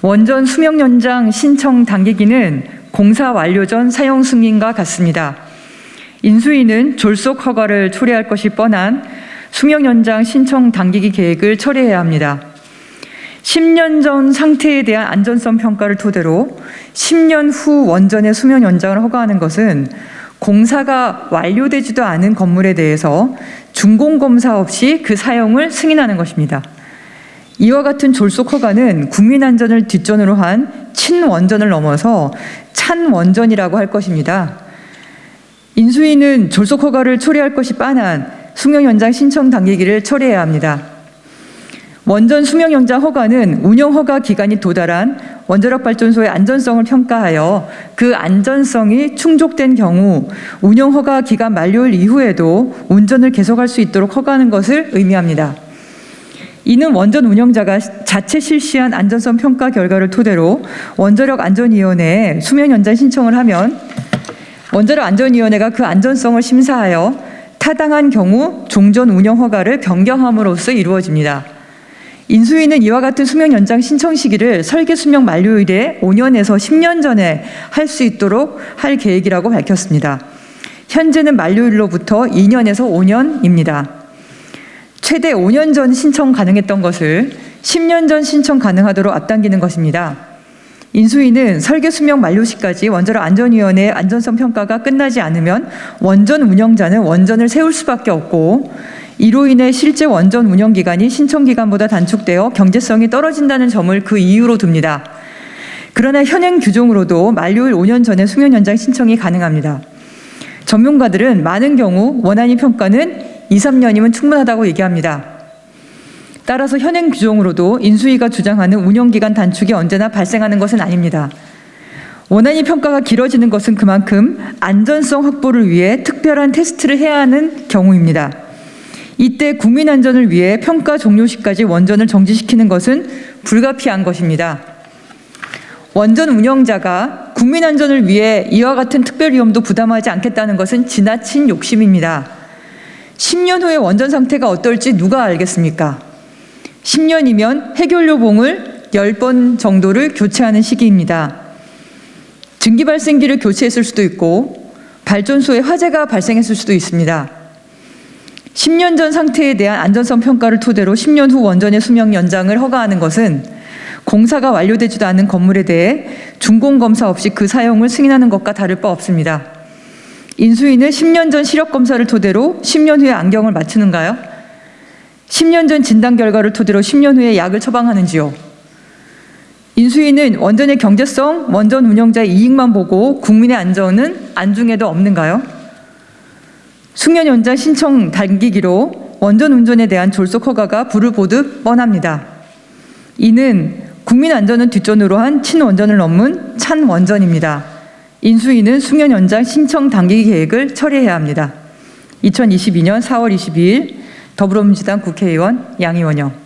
원전 수명 연장 신청 당기기는 공사 완료 전 사용 승인과 같습니다. 인수위는 졸속 허가를 초래할 것이 뻔한 수명 연장 신청 당기기 계획을 처리해야 합니다. 10년 전 상태에 대한 안전성 평가를 토대로 10년 후 원전의 수명 연장을 허가하는 것은 공사가 완료되지도 않은 건물에 대해서 준공검사 없이 그 사용을 승인하는 것입니다. 이와 같은 졸속 허가는 국민안전을 뒷전으로 한 친원전을 넘어서 찬원전이라고 할 것입니다. 인수위는 졸속 허가를 초래할 것이 빤한 수명 연장 신청 당기기를 처리해야 합니다. 원전 수명 연장 허가는 운영 허가 기간이 도달한 원자력 발전소의 안전성을 평가하여 그 안전성이 충족된 경우 운영 허가 기간 만료일 이후에도 운전을 계속할 수 있도록 허가하는 것을 의미합니다. 이는 원전 운영자가 자체 실시한 안전성 평가 결과를 토대로 원자력 안전위원회에 수명 연장 신청을 하면 원자력 안전위원회가 그 안전성을 심사하여 타당한 경우 종전 운영 허가를 변경함으로써 이루어집니다. 인수위는 이와 같은 수명 연장 신청 시기를 설계 수명 만료일에 5년에서 10년 전에 할 수 있도록 할 계획이라고 밝혔습니다. 현재는 만료일로부터 2년에서 5년입니다. 최대 5년 전 신청 가능했던 것을 10년 전 신청 가능하도록 앞당기는 것입니다. 인수위는 설계 수명 만료 시까지 원자력 안전위원회의 안전성 평가가 끝나지 않으면 원전 운영자는 원전을 세울 수밖에 없고 이로 인해 실제 원전 운영 기간이 신청 기간보다 단축되어 경제성이 떨어진다는 점을 그 이유로 둡니다. 그러나 현행 규정으로도 만료일 5년 전에 수명 연장 신청이 가능합니다. 전문가들은 많은 경우 원안위 평가는 2, 3년이면 충분하다고 얘기합니다. 따라서 현행 규정으로도 인수위가 주장하는 운영기간 단축이 언제나 발생하는 것은 아닙니다. 원안위 평가가 길어지는 것은 그만큼 안전성 확보를 위해 특별한 테스트를 해야 하는 경우입니다. 이때 국민 안전을 위해 평가 종료 시까지 원전을 정지시키는 것은 불가피한 것입니다. 원전 운영자가 국민 안전을 위해 이와 같은 특별 위험도 부담하지 않겠다는 것은 지나친 욕심입니다. 10년 후에 원전 상태가 어떨지 누가 알겠습니까? 10년이면 해결료봉을 10번 정도를 교체하는 시기입니다. 증기 발생기를 교체했을 수도 있고 발전소에 화재가 발생했을 수도 있습니다. 10년 전 상태에 대한 안전성 평가를 토대로 10년 후 원전의 수명 연장을 허가하는 것은 공사가 완료되지도 않은 건물에 대해 준공검사 없이 그 사용을 승인하는 것과 다를 바 없습니다. 인수위는 10년 전 시력검사를 토대로 10년 후에 안경을 맞추는가요? 10년 전 진단 결과를 토대로 10년 후에 약을 처방하는지요? 인수위는 원전의 경제성, 원전 운영자의 이익만 보고 국민의 안전은 안중에도 없는가요? 수명 연장 신청 당기기로 원전 운전에 대한 졸속 허가가 불을 보듯 뻔합니다. 이는 국민 안전은 뒷전으로 한 친원전을 넘은 찬원전입니다. 인수위는 수명 연장 신청 당기기 계획을 처리해야 합니다. 2022년 4월 22일 더불어민주당 국회의원 양이원영.